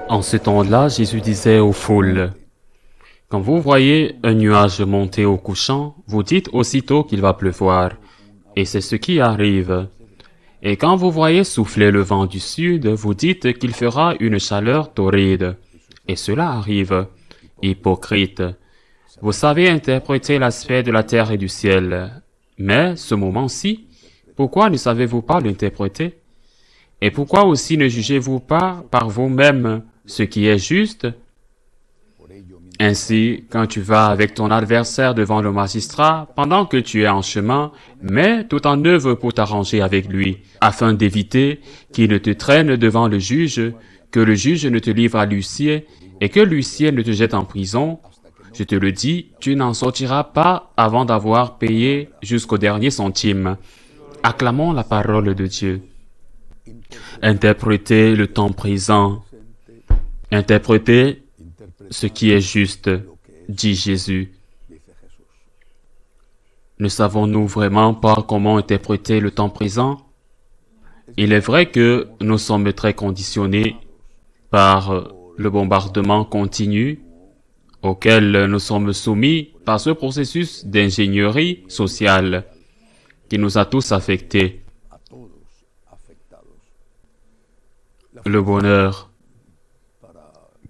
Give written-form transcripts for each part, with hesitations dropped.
En ce temps-là, Jésus disait aux foules, « Quand vous voyez un nuage monter au couchant, vous dites aussitôt qu'il va pleuvoir, et c'est ce qui arrive. Et quand vous voyez souffler le vent du sud, vous dites qu'il fera une chaleur torride, et cela arrive. Hypocrite, vous savez interpréter l'aspect de la terre et du ciel, mais ce moment-ci, pourquoi ne savez-vous pas l'interpréter? Et pourquoi aussi ne jugez-vous pas par vous-même ce qui est juste? Ainsi, quand tu vas avec ton adversaire devant le magistrat, pendant que tu es en chemin, mets tout en œuvre pour t'arranger avec lui, afin d'éviter qu'il ne te traîne devant le juge, que le juge ne te livre à l'huissier, et que l'huissier ne te jette en prison. Je te le dis, tu n'en sortiras pas avant d'avoir payé jusqu'au dernier centime. Acclamons la parole de Dieu. Interprétez le temps présent. Interprétez ce qui est juste, dit Jésus. Ne savons-nous vraiment pas comment interpréter le temps présent? Il est vrai que nous sommes très conditionnés par le bombardement continu auquel nous sommes soumis par ce processus d'ingénierie sociale qui nous a tous affectés. Le bonheur,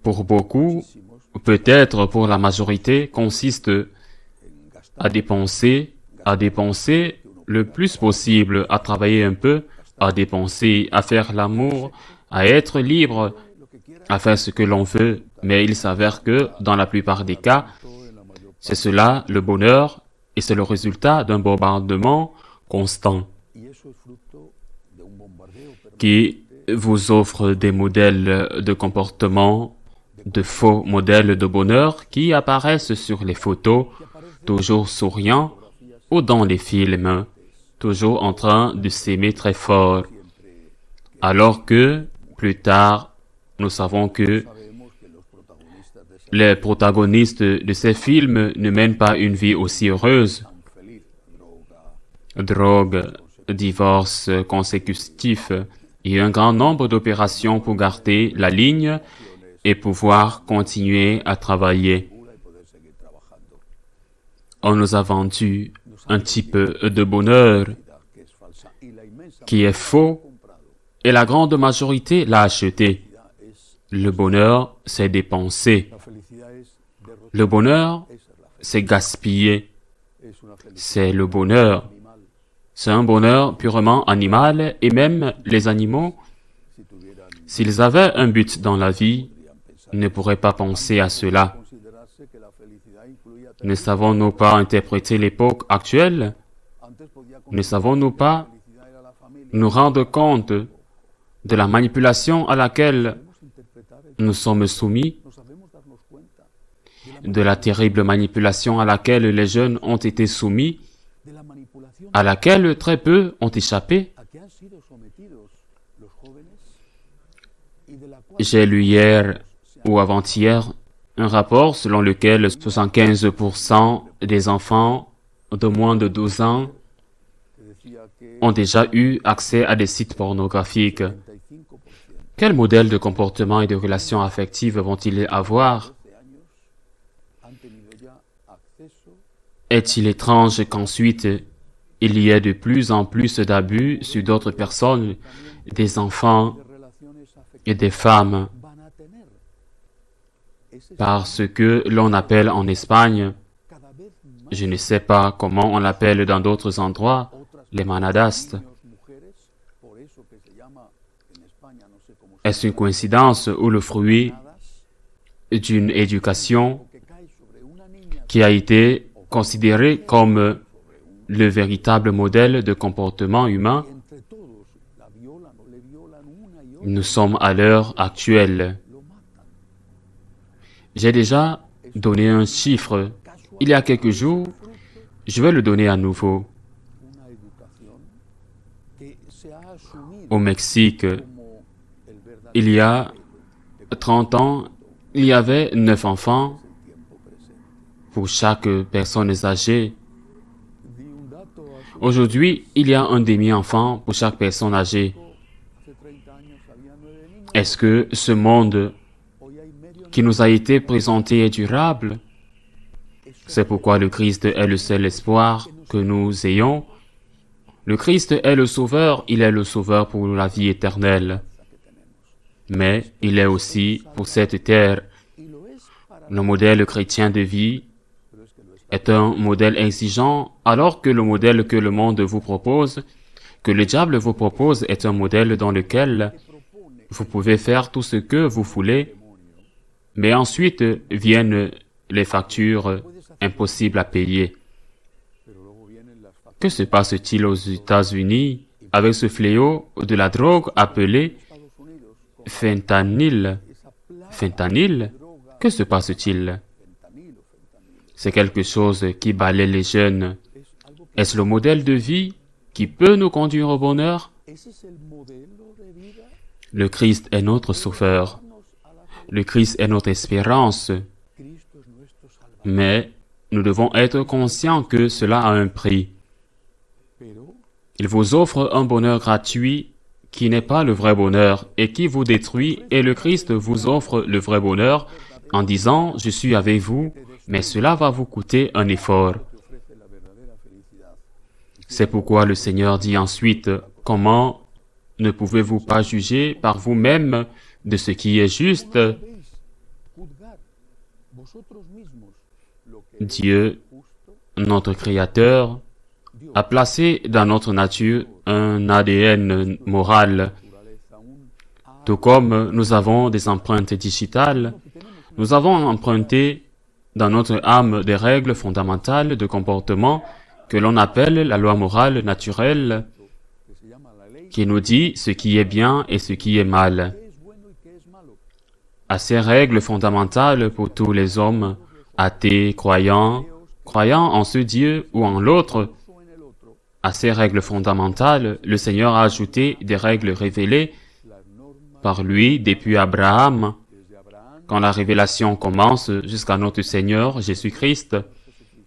pour beaucoup, peut-être pour la majorité, consiste à dépenser le plus possible, à travailler un peu, à dépenser, à faire l'amour, à être libre, à faire ce que l'on veut. Mais il s'avère que, dans la plupart des cas, c'est cela le bonheur, et c'est le résultat d'un bombardement constant qui vous offre des modèles de comportement, de faux modèles de bonheur qui apparaissent sur les photos, toujours souriants, ou dans les films, toujours en train de s'aimer très fort. Alors que, plus tard, nous savons que les protagonistes de ces films ne mènent pas une vie aussi heureuse. Drogue, divorce consécutif et un grand nombre d'opérations pour garder la ligne et pouvoir continuer à travailler. On nous a vendu un type de bonheur qui est faux et la grande majorité l'a acheté. Le bonheur, c'est dépenser. Le bonheur, c'est gaspiller. C'est le bonheur. C'est un bonheur purement animal et même les animaux, s'ils avaient un but dans la vie, ne pourraient pas penser à cela. Ne savons-nous pas interpréter l'époque actuelle? Ne savons-nous pas nous rendre compte de la manipulation à laquelle nous sommes soumis, de la terrible manipulation à laquelle les jeunes ont été soumis, à laquelle très peu ont échappé? J'ai lu hier ou avant-hier un rapport selon lequel 75% des enfants de moins de 12 ans ont déjà eu accès à des sites pornographiques. Quel modèle de comportement et de relations affectives vont-ils avoir? Est-il étrange qu'ensuite il y ait de plus en plus d'abus sur d'autres personnes, des enfants et des femmes, parce que l'on appelle en Espagne, je ne sais pas comment on l'appelle dans d'autres endroits, les manadastes. Est-ce une coïncidence ou le fruit d'une éducation qui a été considérée comme le véritable modèle de comportement humain? Nous sommes à l'heure actuelle. J'ai déjà donné un chiffre il y a quelques jours, je vais le donner à nouveau. Au Mexique, il y a 30 ans, il y avait 9 enfants pour chaque personne âgée. Aujourd'hui, il y a un demi-enfant pour chaque personne âgée. Est-ce que ce monde qui nous a été présenté est durable. C'est pourquoi le Christ est le seul espoir que nous ayons. Le Christ est le Sauveur, il est le Sauveur pour la vie éternelle. Mais il est aussi pour cette terre. Le modèle chrétien de vie est un modèle exigeant, alors que le modèle que le monde vous propose, que le diable vous propose, est un modèle dans lequel vous pouvez faire tout ce que vous voulez, mais ensuite viennent les factures impossibles à payer. Que se passe-t-il aux États-Unis avec ce fléau de la drogue appelé fentanyl? Fentanyl? Que se passe-t-il? C'est quelque chose qui balaie les jeunes. Est-ce le modèle de vie qui peut nous conduire au bonheur? Le Christ est notre Sauveur. Le Christ est notre espérance. Mais nous devons être conscients que cela a un prix. Il vous offre un bonheur gratuit qui n'est pas le vrai bonheur et qui vous détruit, et le Christ vous offre le vrai bonheur en disant « Je suis avec vous », mais cela va vous coûter un effort. C'est pourquoi le Seigneur dit ensuite « Comment ne pouvez-vous pas juger par vous-même de ce qui est juste ?» Dieu, notre Créateur, a placé dans notre nature un ADN moral. Tout comme nous avons des empreintes digitales, nous avons emprunté dans notre âme des règles fondamentales de comportement que l'on appelle la loi morale naturelle, qui nous dit ce qui est bien et ce qui est mal. À ces règles fondamentales pour tous les hommes, athées, croyants en ce Dieu ou en l'autre, à ces règles fondamentales, le Seigneur a ajouté des règles révélées par lui depuis Abraham, quand la révélation commence jusqu'à notre Seigneur Jésus-Christ,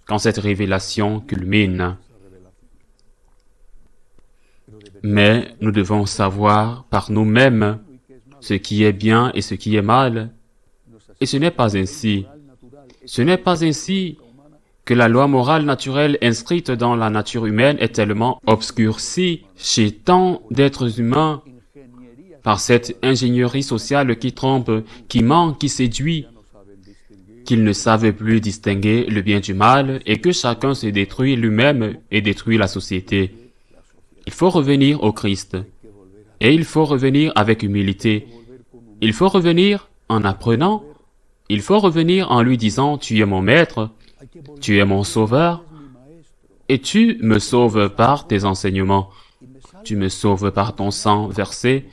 quand cette révélation culmine. Mais nous devons savoir par nous-mêmes ce qui est bien et ce qui est mal. Et ce n'est pas ainsi. Ce n'est pas ainsi que la loi morale naturelle inscrite dans la nature humaine est tellement obscurcie chez tant d'êtres humains par cette ingénierie sociale qui trompe, qui ment, qui séduit, qu'ils ne savent plus distinguer le bien du mal et que chacun se détruit lui-même et détruit la société. Il faut revenir au Christ. Et il faut revenir avec humilité. Il faut revenir en apprenant. Il faut revenir en lui disant « Tu es mon maître, tu es mon sauveur, et tu me sauves par tes enseignements. Tu me sauves par ton sang versé.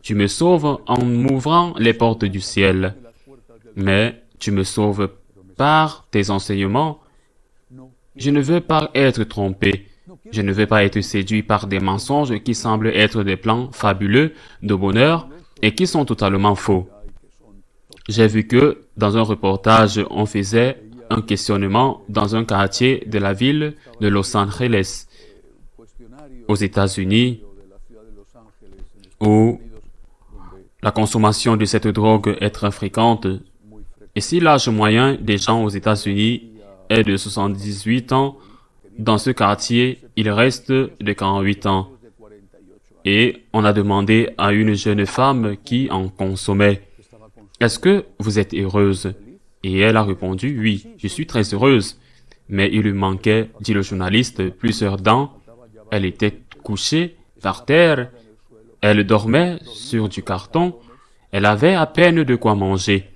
Tu me sauves en m'ouvrant les portes du ciel. Mais tu me sauves par tes enseignements. Je ne veux pas être trompé. Je ne veux pas être séduit par des mensonges qui semblent être des plans fabuleux de bonheur et qui sont totalement faux. J'ai vu que, dans un reportage, on faisait un questionnement dans un quartier de la ville de Los Angeles, aux États-Unis, où la consommation de cette drogue est très fréquente. Et si l'âge moyen des gens aux États-Unis est de 78 ans, dans ce quartier, il reste de 48 ans. Et on a demandé à une jeune femme qui en consommait, « Est-ce que vous êtes heureuse ?» Et elle a répondu, « Oui, je suis très heureuse. » Mais il lui manquait, dit le journaliste, plusieurs dents. Elle était couchée par terre. Elle dormait sur du carton. Elle avait à peine de quoi manger.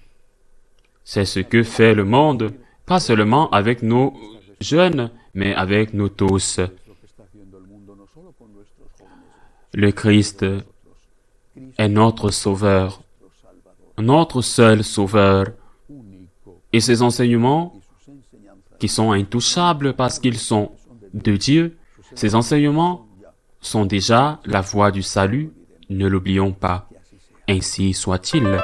C'est ce que fait le monde, pas seulement avec nos jeunes, mais avec nous tous. Le Christ est notre Sauveur, notre seul Sauveur. Et ses enseignements, qui sont intouchables parce qu'ils sont de Dieu, ces enseignements sont déjà la voie du salut, ne l'oublions pas. Ainsi soit-il.